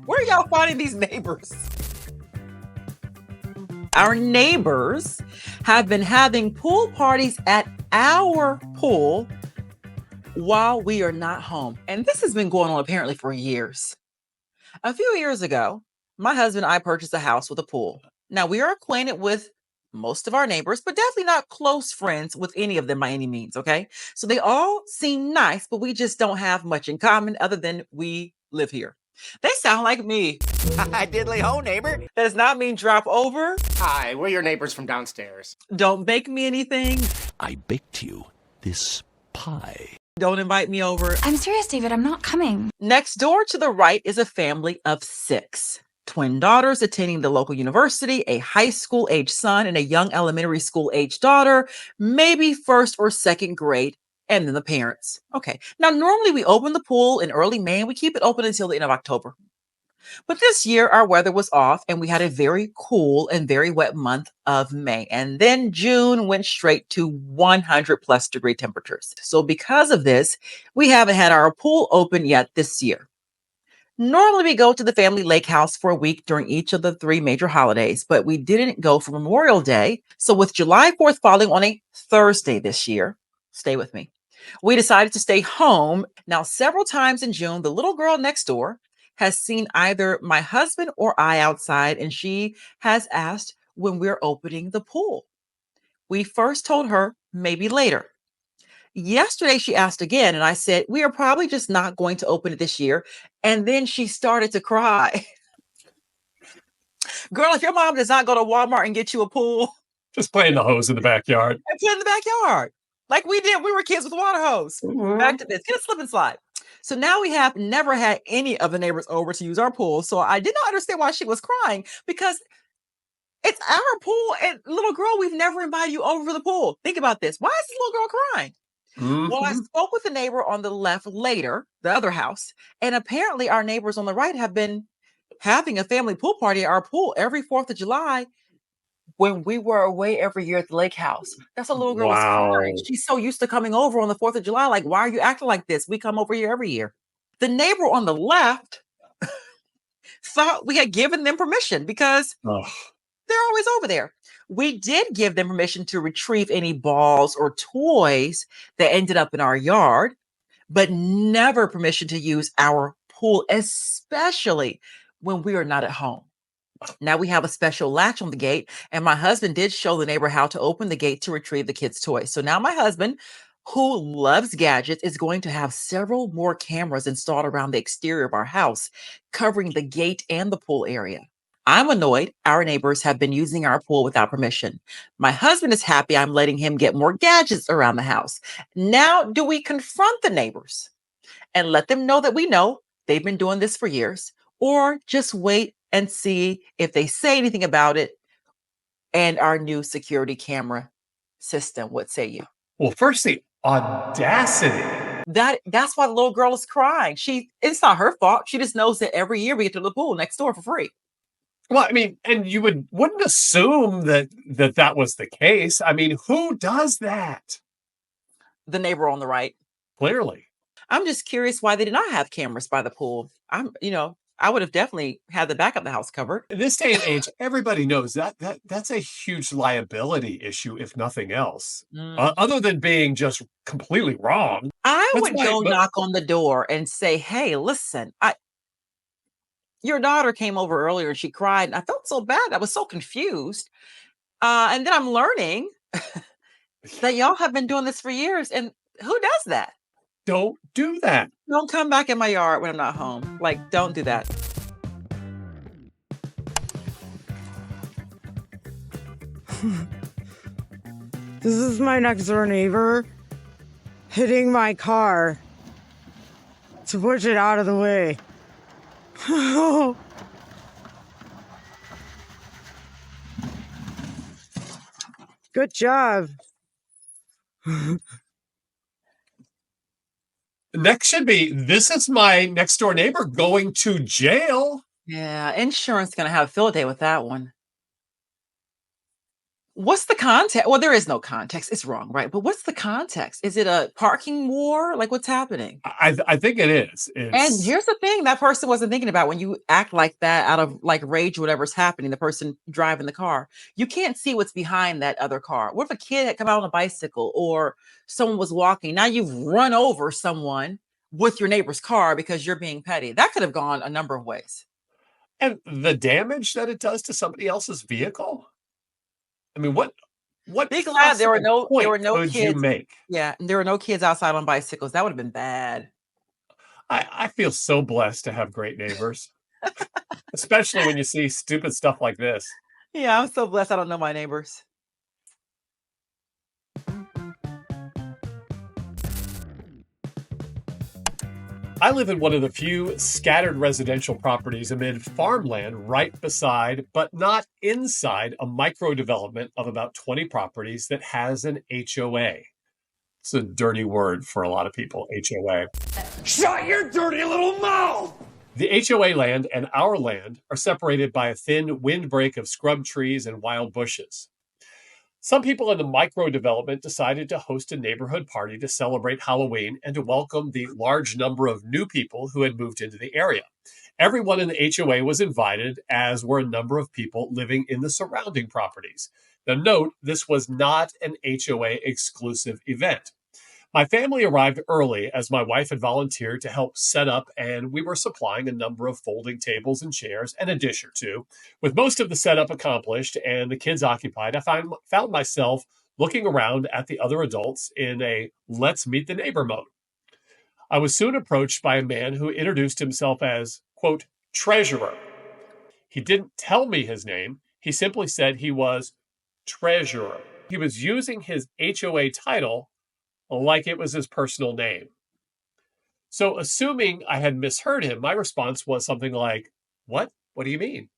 Where are y'all finding these neighbors? Our neighbors have been having pool parties at our pool while we are not home. And this has been going on apparently for years. A few years ago, my husband and I purchased a house with a pool. Now, we are acquainted with most of our neighbors, but definitely not close friends with any of them by any means, okay? So they all seem nice, but we just don't have much in common other than we live here. They sound like me. Hi, diddly ho, neighbor. That does not mean drop over. Hi, we're your neighbors from downstairs. Don't bake me anything. I baked you this pie. Don't invite me over. I'm serious, David. I'm not coming. Next door to the right is a family of 6. Twin daughters attending the local university, a high school age son, and a young elementary school age daughter, maybe first or second grade, and then the parents. Okay. Now, normally we open the pool in early May and we keep it open until the end of October. But this year, our weather was off and we had a very cool and very wet month of May. And then June went straight to 100 plus degree temperatures. So because of this, we haven't had our pool open yet this year. Normally, we go to the family lake house for a week during each of the 3 major holidays, but we didn't go for Memorial Day. So with July 4th falling on a Thursday this year, stay with me, we decided to stay home. Now, several times in June, the little girl next door has seen either my husband or I outside, and she has asked when we're opening the pool. We first told her maybe later. Yesterday, she asked again, and I said, we are probably just not going to open it this year. And then she started to cry. Girl, if your mom does not go to Walmart and get you a pool, just play in the hose in the backyard. And play in the backyard. Like we did. We were kids with a water hose. Mm-hmm. Back to this. Get a slip and slide. So now we have never had any of the neighbors over to use our pool. So I did not understand why she was crying, because it's our pool. And little girl, we've never invited you over for the pool. Think about this. Why is this little girl crying? Mm-hmm. Well, I spoke with the neighbor on the left later, the other house, and apparently our neighbors on the right have been having a family pool party at our pool every 4th of July when we were away every year at the lake house. That's a little girl was crying. She's so used to coming over on the 4th of July. Like, why are you acting like this? We come over here every year. The neighbor on the left thought we had given them permission because they're always over there. We did give them permission to retrieve any balls or toys that ended up in our yard, but never permission to use our pool, especially when we are not at home. Now we have a special latch on the gate, and my husband did show the neighbor how to open the gate to retrieve the kids' toys. So now my husband, who loves gadgets, is going to have several more cameras installed around the exterior of our house, covering the gate and the pool area. I'm annoyed our neighbors have been using our pool without permission. My husband is happy I'm letting him get more gadgets around the house. Now, do we confront the neighbors and let them know that we know they've been doing this for years, or just wait and see if they say anything about it and our new security camera system? What say you? Well, first, the audacity. That's why the little girl is crying. It's not her fault. She just knows that every year we get to the pool next door for free. Well, I mean, and you wouldn't assume that was the case. I mean, who does that? The neighbor on the right. Clearly. I'm just curious why they did not have cameras by the pool. I would have definitely had the back of the house covered. In this day and age, everybody knows that's a huge liability issue, if nothing else. Other than being just completely wrong. I would go knock on the door and say, hey, listen, your daughter came over earlier and she cried and I felt so bad. I was so confused. And then I'm learning that y'all have been doing this for years. And who does that? Don't do that. Don't come back in my yard when I'm not home. Like, don't do that. This is my next door neighbor hitting my car to push it out of the way. Good job. Next should be, this is my next door neighbor going to jail. Yeah, insurance going to have a field day with that one. What's the context? Well, there is no context. It's wrong, right? But what's the context? Is it a parking war? Like, what's happening? I think it is. And It's here's the thing that person wasn't thinking about when you act like that out of like rage, whatever's happening, the person driving the car. You can't see what's behind that other car. What if a kid had come out on a bicycle or someone was walking? Now you've run over someone with your neighbor's car because you're being petty. That could have gone a number of ways. and the damage that it does to somebody else's vehicle. I mean, what Be glad there were possible there point were no could you kids. make? Yeah, and there were no kids outside on bicycles. That would have been bad. I feel so blessed to have great neighbors, especially when you see stupid stuff like this. Yeah, I'm so blessed I don't know my neighbors. I live in one of the few scattered residential properties amid farmland right beside, but not inside, a micro development of about 20 properties that has an HOA. It's a dirty word for a lot of people, HOA. Shut your dirty little mouth! The HOA land and our land are separated by a thin windbreak of scrub trees and wild bushes. Some people in the micro development decided to host a neighborhood party to celebrate Halloween and to welcome the large number of new people who had moved into the area. Everyone in the HOA was invited, as were a number of people living in the surrounding properties. Now, note, this was not an HOA exclusive event. My family arrived early as my wife had volunteered to help set up, and we were supplying a number of folding tables and chairs and a dish or two. With most of the setup accomplished and the kids occupied, I found myself looking around at the other adults in a let's meet the neighbor mode. I was soon approached by a man who introduced himself as, quote, treasurer. He didn't tell me his name. He simply said he was treasurer. He was using his HOA title like it was his personal name. So, assuming I had misheard him, my response was something like, What? What do you mean?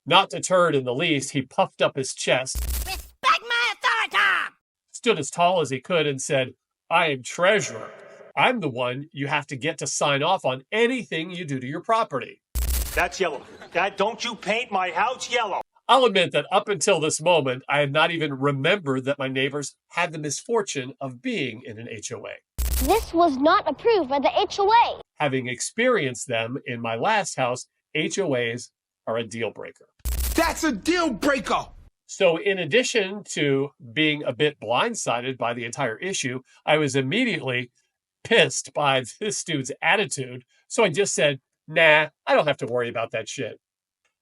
Not deterred in the least, he puffed up his chest, Respect my authority! stood as tall as he could, and said, I am treasurer. I'm the one you have to get to sign off on anything you do to your property. That's yellow. Don't you paint my house yellow. I'll admit that up until this moment, I had not even remembered that my neighbors had the misfortune of being in an HOA. This was not approved by the HOA. Having experienced them in my last house, HOAs are a deal breaker. That's a deal breaker! So, in addition to being a bit blindsided by the entire issue, I was immediately pissed by this dude's attitude. So I just said, nah, I don't have to worry about that shit.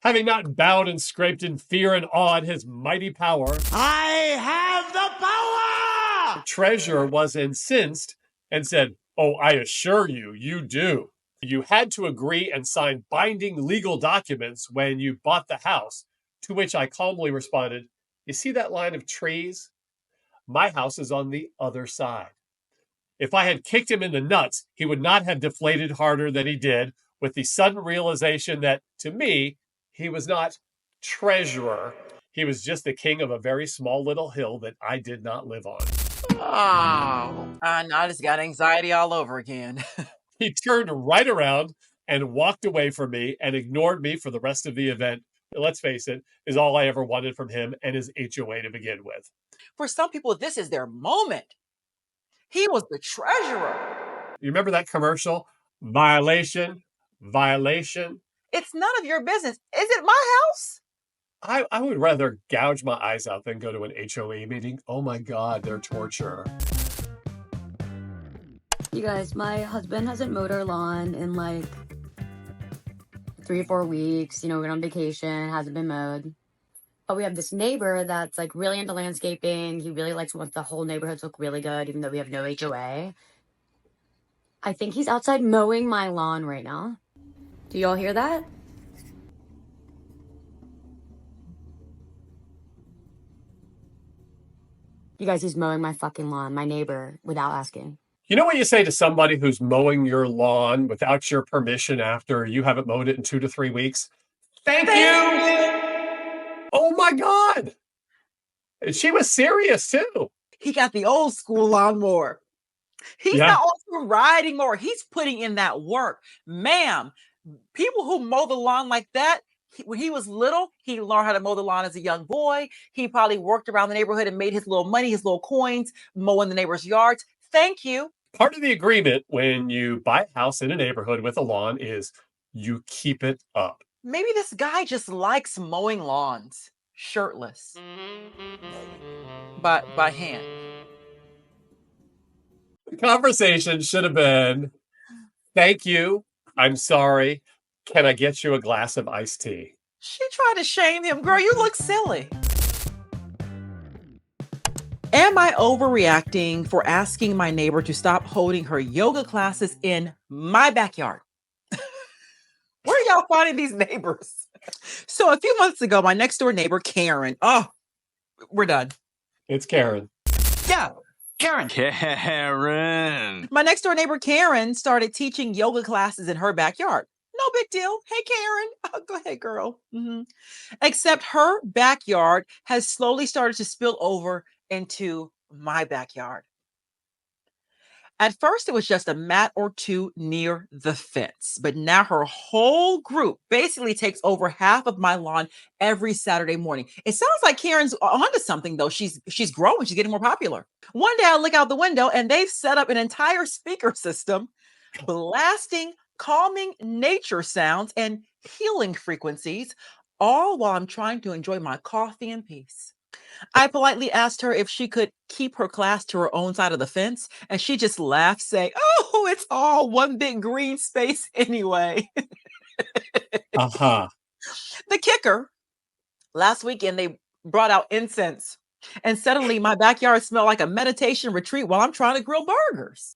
Having not bowed and scraped in fear and awe at his mighty power, I have the power! the treasurer was incensed and said, Oh, I assure you, you do. You had to agree and sign binding legal documents when you bought the house, to which I calmly responded, You see that line of trees? My house is on the other side. If I had kicked him in the nuts, he would not have deflated harder than he did, with the sudden realization that, to me, he was not treasurer. He was just the king of a very small little hill that I did not live on. Oh, I just got anxiety all over again. He turned right around and walked away from me and ignored me for the rest of the event. Let's face it, is all I ever wanted from him and his HOA to begin with. For some people, this is their moment. He was the treasurer. You remember that commercial? Violation, violation. It's none of your business. Is it my house? I would rather gouge my eyes out than go to an HOA meeting. Oh my God, they're torture. You guys, my husband hasn't mowed our lawn in like 3 or 4 weeks. You know, we're on vacation, hasn't been mowed. But we have this neighbor that's like really into landscaping. He really likes want the whole neighborhood to look really good, even though we have no HOA. I think he's outside mowing my lawn right now. Do y'all hear that? You guys, he's mowing my fucking lawn, my neighbor, without asking. You know what you say to somebody who's mowing your lawn without your permission after you haven't mowed it in 2 to 3 weeks? Thank you! Oh my God! And she was serious too. He got the old school lawnmower. He's not also riding more. He's putting in that work. Ma'am, people who mow the lawn like that, When he was little, he learned how to mow the lawn as a young boy. He probably worked around the neighborhood and made his little money, his little coins, mowing the neighbors' yards. Thank you. Part of the agreement when you buy a house in a neighborhood with a lawn is you keep it up. Maybe this guy just likes mowing lawns, shirtless, by hand. The conversation should have been, thank you, I'm sorry, can I get you a glass of iced tea? She tried to shame him. Girl, you look silly. Am I overreacting for asking my neighbor to stop holding her yoga classes in my backyard? Where are y'all finding these neighbors? So a few months ago, my next door neighbor, Karen, we're done. It's Karen. Yeah, Karen. Karen. My next door neighbor, Karen, started teaching yoga classes in her backyard. No big deal. Hey, Karen. Oh, go ahead, girl. Except her backyard has slowly started to spill over into my backyard. At first, it was just a mat or two near the fence, but now her whole group basically takes over half of my lawn every Saturday morning. It sounds like Karen's onto something, though. She's growing. She's getting more popular. One day, I look out the window, and they've set up an entire speaker system, blasting calming nature sounds and healing frequencies, all while I'm trying to enjoy my coffee in peace. I politely asked her if she could keep her class to her own side of the fence, and she just laughed, saying, "Oh, it's all one big green space anyway." Uh-huh. The kicker, last weekend they brought out incense, and suddenly my backyard smelled like a meditation retreat while I'm trying to grill burgers.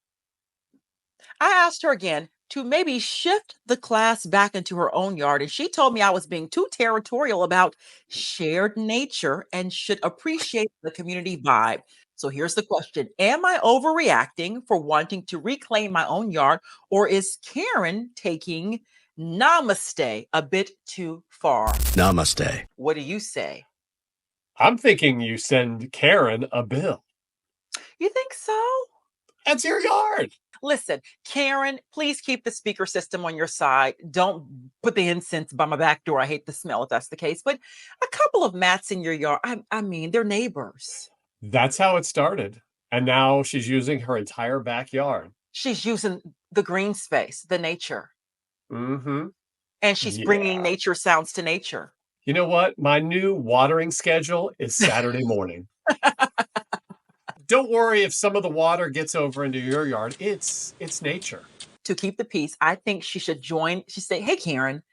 I asked her again to maybe shift the class back into her own yard, and she told me I was being too territorial about shared nature and should appreciate the community vibe. So here's the question. Am I overreacting for wanting to reclaim my own yard, or is Karen taking namaste a bit too far? Namaste. What do you say? I'm thinking you send Karen a bill. You think so? That's your yard. Listen, Karen, please keep the speaker system on your side. Don't put the incense by my back door. I hate the smell if that's the case. But a couple of mats in your yard, I mean, they're neighbors. That's how it started. And now she's using her entire backyard. She's using the green space, the nature. Mm-hmm. And she's bringing nature sounds to nature. You know what? My new watering schedule is Saturday morning. Don't worry if some of the water gets over into your yard. It's nature. To keep the peace, I think she should join. She say, "Hey, Karen,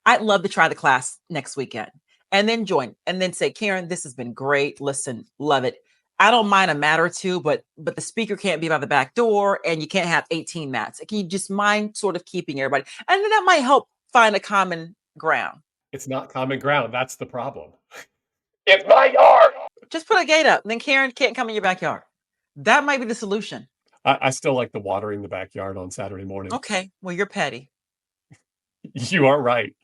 I'd love to try the class next weekend." And then join. And then say, "Karen, this has been great. Listen, love it. I don't mind a mat or two, but the speaker can't be by the back door, and you can't have 18 mats. Can you just mind sort of keeping everybody?" And then that might help find a common ground. It's not common ground. That's the problem. It's my yard. Just put a gate up. Then Karen can't come in your backyard. That might be the solution. I still like the watering the backyard on Saturday morning. Okay. Well, you're petty. You are right.